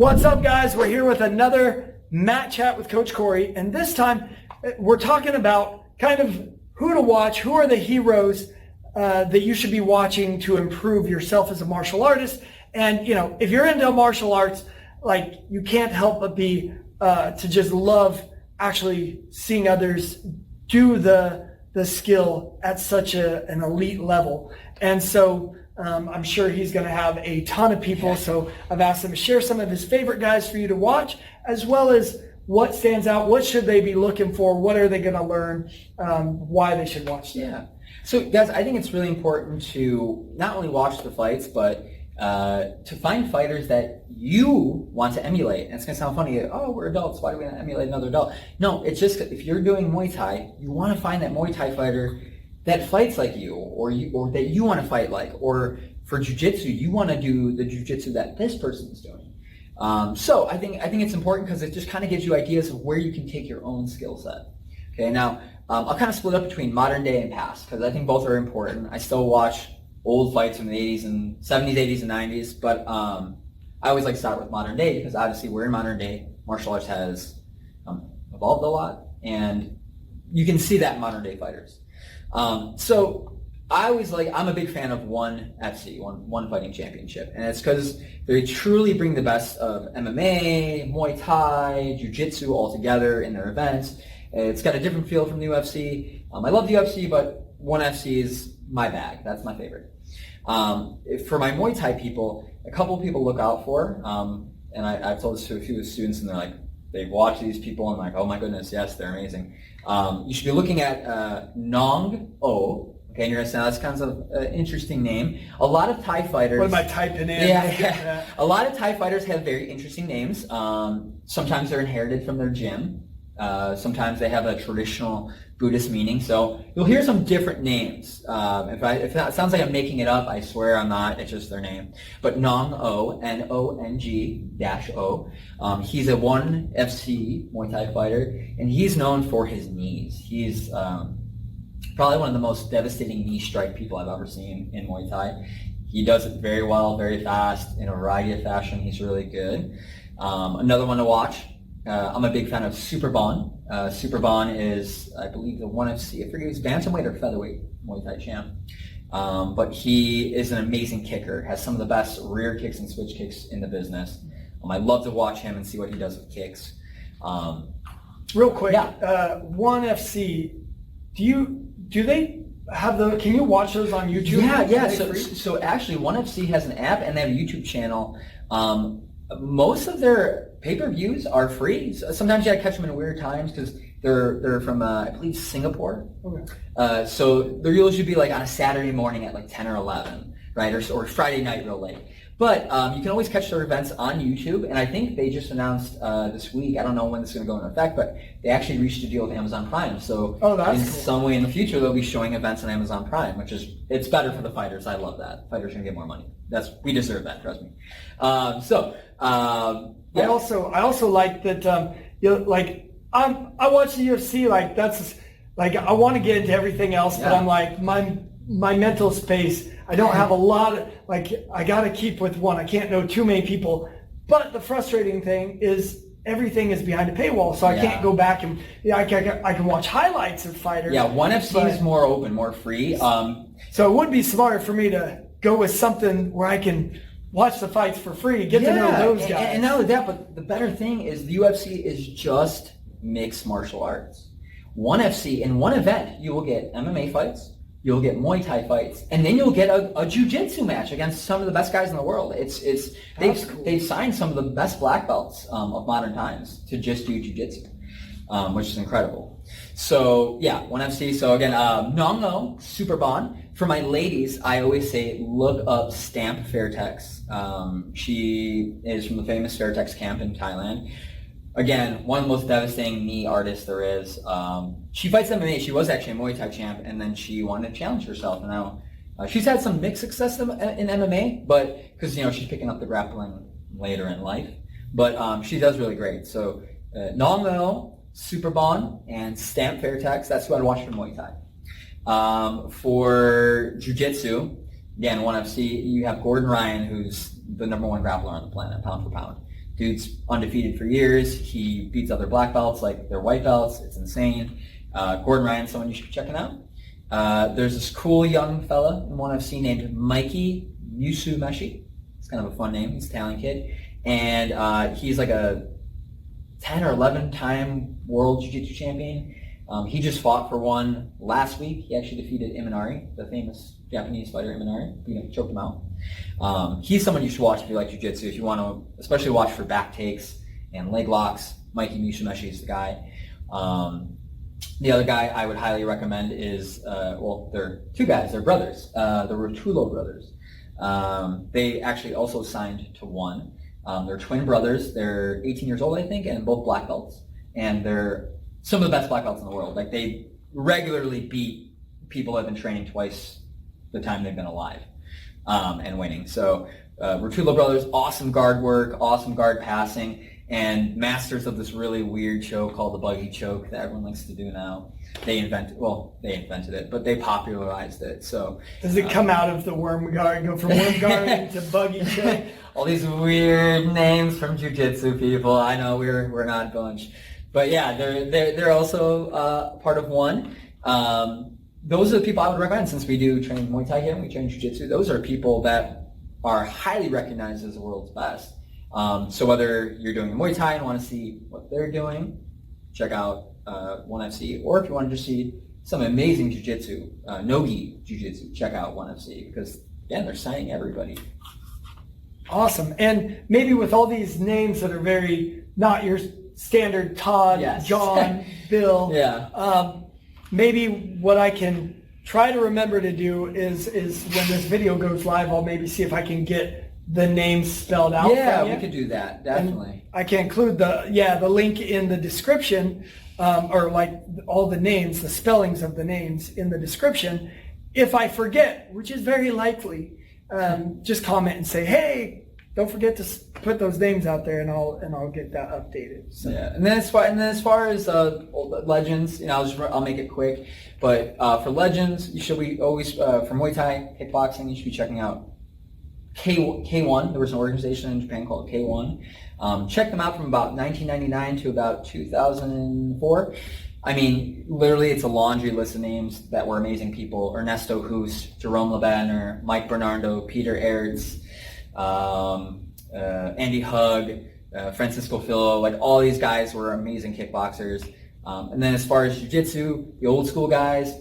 What's up, guys? We're here with another Mat Chat with Coach Corey, and this time we're talking about kind of who to watch, who are the heroes that you should be watching to improve yourself as a martial artist. And, you know, if you're into martial arts, like, you can't help but be to just love actually seeing others do the skill at such an elite level. And so I'm sure he's going to have a ton of people. So I've asked him to share some of his favorite guys for you to watch, as well as what stands out, what should they be looking for, what are they going to learn, why they should watch them. Yeah. So guys, I think it's really important to not only watch the fights, but to find fighters that you want to emulate. And it's going to sound funny, oh, we're adults, why do we not emulate another adult? No, it's just if you're doing Muay Thai, you want to find that Muay Thai fighter that fights like you, or that you want to fight like, or for jiu-jitsu, you want to do the jiu-jitsu that this person is doing. So I think it's important because it just kind of gives you ideas of where you can take your own skill set. Okay, now I'll kind of split up between modern day and past because I think both are important. I still watch old fights from the 80s and 70s, 80s, and 90s, but I always like to start with modern day because obviously we're in modern day. Martial arts has evolved a lot, and you can see that in modern day fighters. So I'm a big fan of ONE FC, One Fighting Championship, and it's because they truly bring the best of MMA, Muay Thai, Jiu-Jitsu all together in their events. It's got a different feel from the UFC. I love the UFC, but ONE FC is my bag. That's my favorite. For my Muay Thai people, a couple of people look out for, and I've told this to a few of the students, and they're like, they watch these people and like, oh my goodness, yes, they're amazing. You should be looking at Nong O. Okay, and you're going to say, that's kind of an interesting name. A lot of Thai fighters... What am I typing in? Yeah. A lot of Thai fighters have very interesting names. Sometimes they're inherited from their gym. Sometimes they have a traditional Buddhist meaning. So you'll hear some different names. If that sounds like I'm making it up, I swear I'm not. It's just their name. But Nong O, Nong-O. He's a ONE FC Muay Thai fighter, and he's known for his knees. He's probably one of the most devastating knee strike people I've ever seen in Muay Thai. He does it very well, very fast, in a variety of fashion. He's really good. Another one to watch. I'm a big fan of Superbon. Superbon is, I believe, the ONE FC. I forget if he's bantamweight or featherweight Muay Thai champ. But he is an amazing kicker. Has some of the best rear kicks and switch kicks in the business. I love to watch him and see what he does with kicks. Real quick, ONE FC. Do they have can you watch those on YouTube? Yeah. So actually, ONE FC has an app and they have a YouTube channel. Most of their pay-per-views are free. Sometimes you gotta catch them in weird times because they're from I believe Singapore. Okay. So they'll usually be like on a Saturday morning at like 10 or 11, right? Or Friday night real late. But you can always catch their events on YouTube, and I think they just announced this week, I don't know when this is going to go into effect, but they actually reached a deal with Amazon Prime. So some way in the future, they'll be showing events on Amazon Prime, it's better for the fighters. I love that. Fighters are going to get more money. We deserve that, trust me. I also like that, I watch the UFC, like, that's, like, I want to get into everything else, but I'm like, my mental space, I don't have a lot of, like, I got to keep with one. I can't know too many people. But the frustrating thing is everything is behind a paywall, so I can't go back and, I can watch highlights of fighters. Yeah, ONE FC is more open, more free. So it would be smart for me to go with something where I can watch the fights for free, get to know those guys. And not only that, but the better thing is the UFC is just mixed martial arts. ONE FC, in one event, you will get MMA fights, you'll get Muay Thai fights, and then you'll get a jiu-jitsu match against some of the best guys in the world. They've signed some of the best black belts of modern times to just do jiu-jitsu, which is incredible. So ONE FC. So again, Nong-O, Superbon. For my ladies, I always say look up Stamp Fairtex. She is from the famous Fairtex camp in Thailand. Again, one of the most devastating knee artists there is. She fights MMA. She was actually a Muay Thai champ, and then she wanted to challenge herself. And now she's had some mixed success in MMA, but because she's picking up the grappling later in life. But she does really great. So Nong-O, Superbon, and Stamp Fairtex. That's who I'd watch for Muay Thai. For Jiu-Jitsu, again, ONE FC, you have Gordon Ryan, who's the #1 grappler on the planet, pound for pound. Dude's undefeated for years. He beats other black belts like they're white belts. It's insane. Gordon Ryan's someone you should be checking out. There's this cool young fella in ONE FC named Mikey Musumeshi. It's kind of a fun name. He's an Italian kid. And he's like a 10 or 11 time world jiu-jitsu champion. He just fought for one last week. He actually defeated Imanari, the famous Japanese fighter Imanari. Beat him, choked him out. He's someone you should watch if you like jiu-jitsu. If you want to, especially watch for back takes and leg locks, Mikey Musumeshi is the guy. The other guy I would highly recommend is, they're two guys. They're brothers. The Rotullo brothers. They actually also signed to ONE. They're twin brothers. They're 18 years old, I think, and both black belts. And they're some of the best black belts in the world. Like, they regularly beat people that have been training twice the time they've been alive and winning. So Rotullo brothers, awesome guard work, awesome guard passing, and masters of this really weird choke called the buggy choke that everyone likes to do now. They invented it, but they popularized it. So does it come out of the worm guard, go from worm guard to buggy choke? All these weird names from jiu-jitsu people. I know we're not a bunch. But yeah, they're also part of ONE. Those are the people I would recommend, since we do train Muay Thai here and we train jiu-jitsu. Those are people that are highly recognized as the world's best. So whether you're doing Muay Thai and want to see what they're doing, check out ONE FC. Or if you want to just see some amazing jiu-jitsu, no-gi jiu-jitsu, check out ONE FC, because again, they're signing everybody. Awesome. And maybe with all these names that are very not your standard Todd, yes. John, Bill. Yeah. Maybe what I can try to remember to do is when this video goes live, I'll maybe see if I can get the names spelled out. Yeah, we could do that, definitely. And I can include the link in the description, or like all the names, the spellings of the names in the description. If I forget, which is very likely, just comment and say, hey, don't forget to put those names out there, and I'll get that updated. So. Yeah, and then as far as legends, I'll make it quick. But for legends, you should always for Muay Thai, kickboxing, you should be checking out K1. There was an organization in Japan called K1. Check them out from about 1999 to about 2004. I mean, literally, it's a laundry list of names that were amazing people: Ernesto Hoos, Jerome Lebanner, Mike Bernardo, Peter Ertz. Andy Hug, Francisco Fillo, like all these guys were amazing kickboxers. And then as far as jiu-jitsu, the old school guys,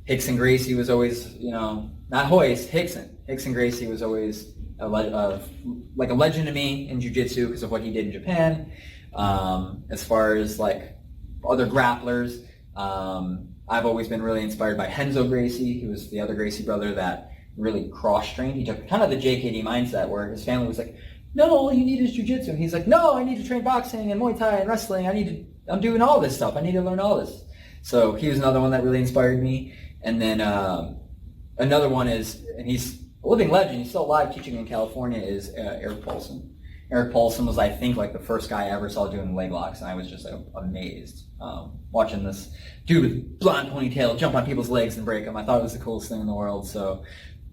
Rickson Gracie was always, not Hoist, Rickson. Rickson Gracie was always like a legend to me in jiu-jitsu because of what he did in Japan. As far as like other grapplers, I've always been really inspired by Renzo Gracie. He was the other Gracie brother that really cross-trained. He took kind of the JKD mindset where his family was like, no, all you need is jiu-jitsu. And he's like, no, I need to train boxing and Muay Thai and wrestling. I'm doing all this stuff. I need to learn all this. So he was another one that really inspired me. And then another one is, and he's a living legend, he's still alive teaching in California, is Eric Paulson. Eric Paulson was, I think, like the first guy I ever saw doing leg locks, and I was just amazed watching this dude with blonde ponytail jump on people's legs and break them. I thought it was the coolest thing in the world. So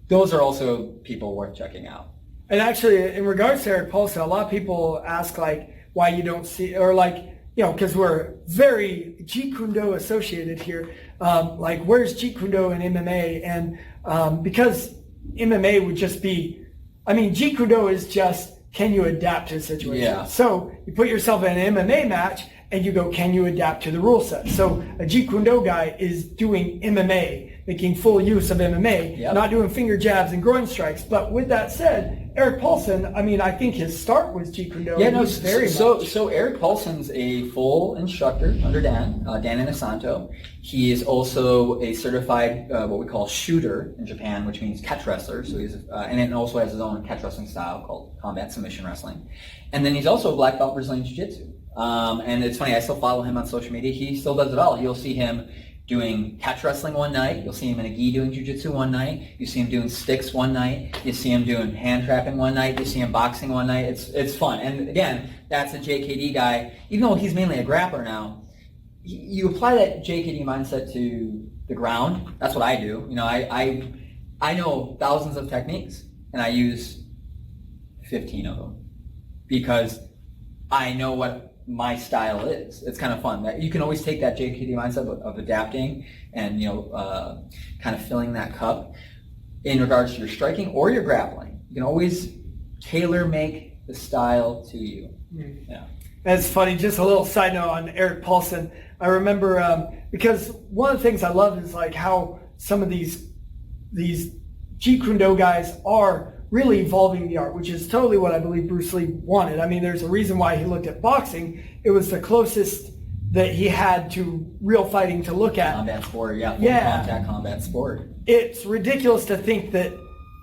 those are also people worth checking out. And actually, in regards to Eric Paulson, a lot of people ask like why you don't see, or like, because we're very Jeet Kune Do associated here. Like, where's Jeet Kune Do in MMA? And because MMA would just be, Jeet Kune Do is just, can you adapt to the situation? Yeah. So you put yourself in an MMA match and you go, can you adapt to the rule set? So a Jeet Kune Do guy is doing MMA, making full use of MMA, Yep. not doing finger jabs and groin strikes. But with that said, Eric Paulson, I think his start was Jeet Kune Do. Yeah, no, very so Eric Paulson's a full instructor under Dan Inosanto. He is also a certified, what we call shooter in Japan, which means catch wrestler. So he's, and it also has his own catch wrestling style called combat submission wrestling. And then he's also a black belt Brazilian Jiu-Jitsu. And it's funny, I still follow him on social media. He still does it all. You'll see him doing catch wrestling one night. You'll see him in a gi doing jiu-jitsu one night. You see him doing sticks one night. You see him doing hand trapping one night. You see him boxing one night. It's fun. And again, that's a JKD guy. Even though he's mainly a grappler now, you apply that JKD mindset to the ground. That's what I do. I know thousands of techniques, and I use 15 of them because I know what my style is. It's kind of fun. That you can always take that JKD mindset of adapting and kind of filling that cup in regards to your striking or your grappling. You can always tailor make the style to you. Yeah. That's funny. Just a little side note on Eric Paulson. I remember because one of the things I love is like how some of these Jeet Kune Do guys are really evolving the art, which is totally what I believe Bruce Lee wanted. I mean, there's a reason why he looked at boxing. It was the closest that he had to real fighting to look at. Combat sport, yeah. Contact combat sport. It's ridiculous to think that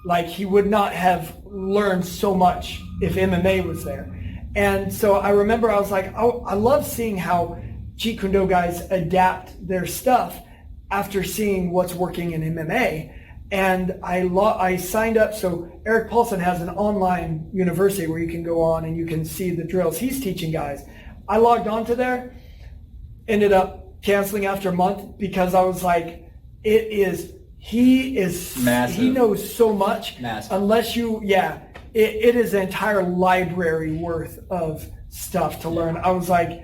like he would not have learned so much if MMA was there. And so I remember I was like, oh, I love seeing how Jeet Kune Do guys adapt their stuff after seeing what's working in MMA. And I signed up. So Eric Paulson has an online university where you can go on and you can see the drills he's teaching guys. I logged on to there, ended up canceling after a month because I was like, he is massive. He knows so much. Massive. Unless it is an entire library worth of stuff to learn. I was like,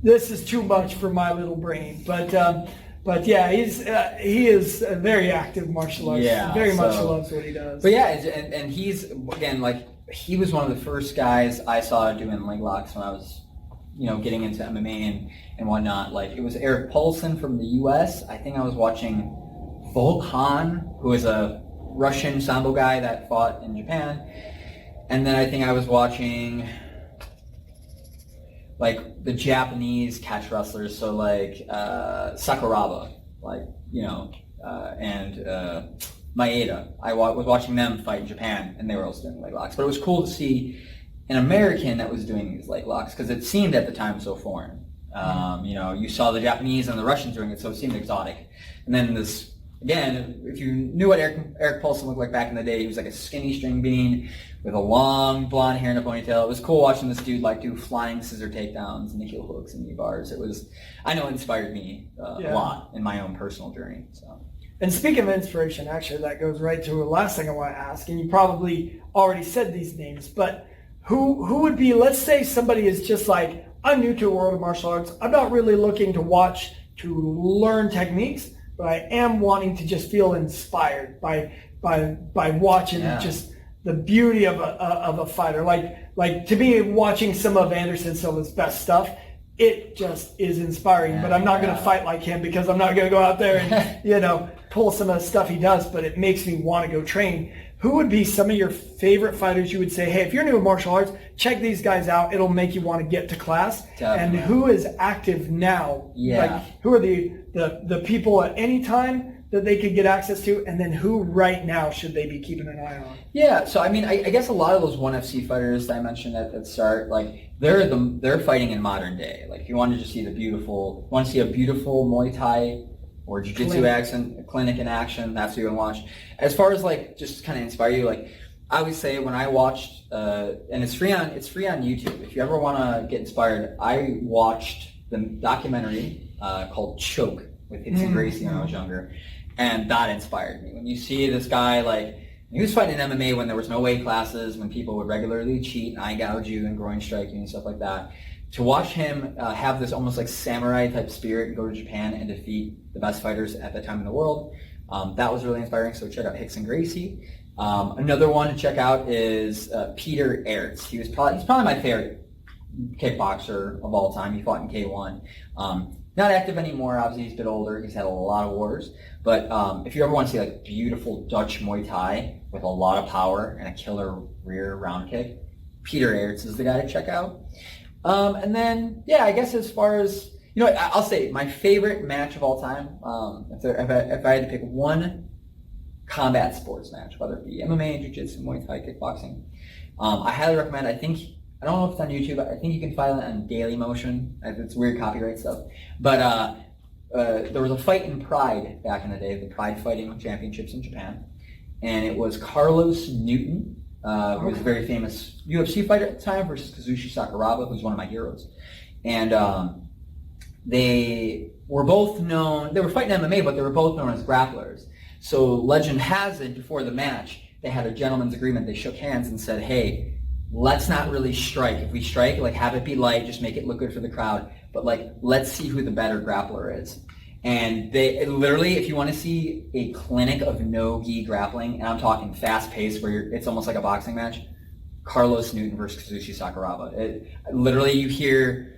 this is too much for my little brain. But yeah, he is a very active martial artist. Yeah, very much loves what he does. But yeah, and he's, again, like, he was one of the first guys I saw doing leg locks when I was, getting into MMA and whatnot. Like, it was Eric Paulson from the U.S. I think I was watching Volkan, who is a Russian Sambo guy that fought in Japan. And then I think I was watching like the Japanese catch wrestlers, so like Sakuraba, and Maeda. I was watching them fight in Japan, and they were also doing leg locks. But it was cool to see an American that was doing these leg locks because it seemed at the time so foreign. You saw the Japanese and the Russians doing it, so it seemed exotic. And then this, again, if you knew what Eric Paulson looked like back in the day, he was like a skinny string bean with a long blonde hair and a ponytail. It was cool watching this dude like do flying scissor takedowns and heel hooks and knee bars. It inspired me a lot in my own personal journey. So. And speaking of inspiration, actually, that goes right to the last thing I want to ask. And you probably already said these names, but who would be? Let's say somebody is just like, I'm new to the world of martial arts. I'm not really looking to watch to learn techniques, but I am wanting to just feel inspired by watching just the beauty of a fighter. Like to me, watching some of Anderson Silva's best stuff, it just is inspiring. But I'm not going to fight like him because I'm not going to go out there and pull some of the stuff he does. But it makes me want to go train. Who would be some of your favorite fighters you would say, hey, if you're new to martial arts, check these guys out. It'll make you want to get to class. Definitely. And who is active now? Yeah. Like, who are the people at any time that they could get access to? And then who right now should they be keeping an eye on? Yeah, so I mean, I guess a lot of those 1FC fighters that I mentioned at the start, like, they're fighting in modern day. Like, if you want to just see a beautiful Muay Thai or jiu-jitsu clinic in action, that's what you're going to watch. As far as like just kind of inspire you, like I always say when I watched, and it's free on YouTube. If you ever want to get inspired, I watched the documentary called Choke with Hickson Gracie when I was younger, and that inspired me. When you see this guy, like, he was fighting in MMA when there was no weight classes, when people would regularly cheat and eye gouge you and groin strike you and stuff like that. To watch him have this almost like samurai type spirit and go to Japan and defeat the best fighters at that time in the world, that was really inspiring. So check out Hickson Gracie. Another one to check out is Peter Aerts. He's probably my favorite kickboxer of all time. He fought in K1. Not active anymore. Obviously, he's a bit older. He's had a lot of wars. But if you ever want to see like beautiful Dutch Muay Thai with a lot of power and a killer rear round kick, Peter Aerts is the guy to check out. And then, I guess as far as, I'll say my favorite match of all time, if I had to pick one combat sports match, whether it be MMA, Jiu-Jitsu, Muay Thai, kickboxing, I highly recommend, I don't know if it's on YouTube, I think you can find it on Daily Motion. It's weird copyright stuff. But there was a fight in Pride back in the day, the Pride Fighting Championships in Japan. And it was Carlos Newton, who was a very famous UFC fighter at the time, versus Kazushi Sakuraba, who's one of my heroes. And they were both known, they were fighting MMA, but they were both known as grapplers. So legend has it, before the match, they had a gentleman's agreement. They shook hands and said, hey, let's not really strike. If we strike, like have it be light, just make it look good for the crowd. But like, let's see who the better grappler is. And they literally, if you want to see a clinic of no-gi grappling, and I'm talking fast-paced where it's almost like a boxing match, Carlos Newton versus Kazushi Sakuraba. Literally, you hear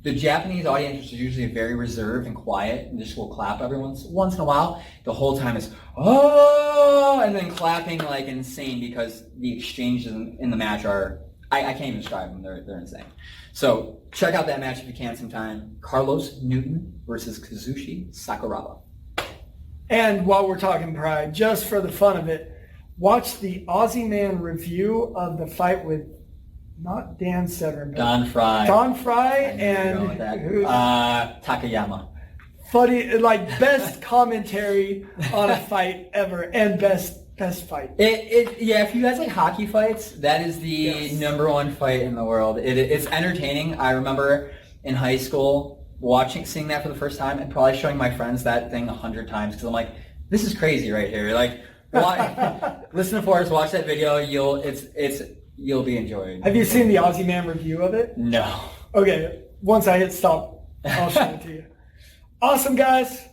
the Japanese audience, which is usually very reserved and quiet, and just will clap every once in a while. The whole time is, oh, and then clapping like insane because the exchanges in the match are, I can't even describe them. They're insane. So check out that match if you can sometime. Carlos Newton versus Kazushi Sakuraba. And while we're talking pride, just for the fun of it, watch the Aussie Man review of the fight with not Dan Severn, but Don Fry. Don Fry and Takayama. Funny, like best commentary on a fight ever, and best fight. Yeah, if you guys like hockey fights, that is the number one fight in the world. It's entertaining. I remember in high school seeing that for the first time, and probably showing my friends that thing 100 times because I'm like, this is crazy right here. Like, listen to Forrest, watch that video. You'll be enjoying. Have you seen the Aussie Man review of it? No. Okay, once I hit stop, I'll show it to you. Awesome, guys.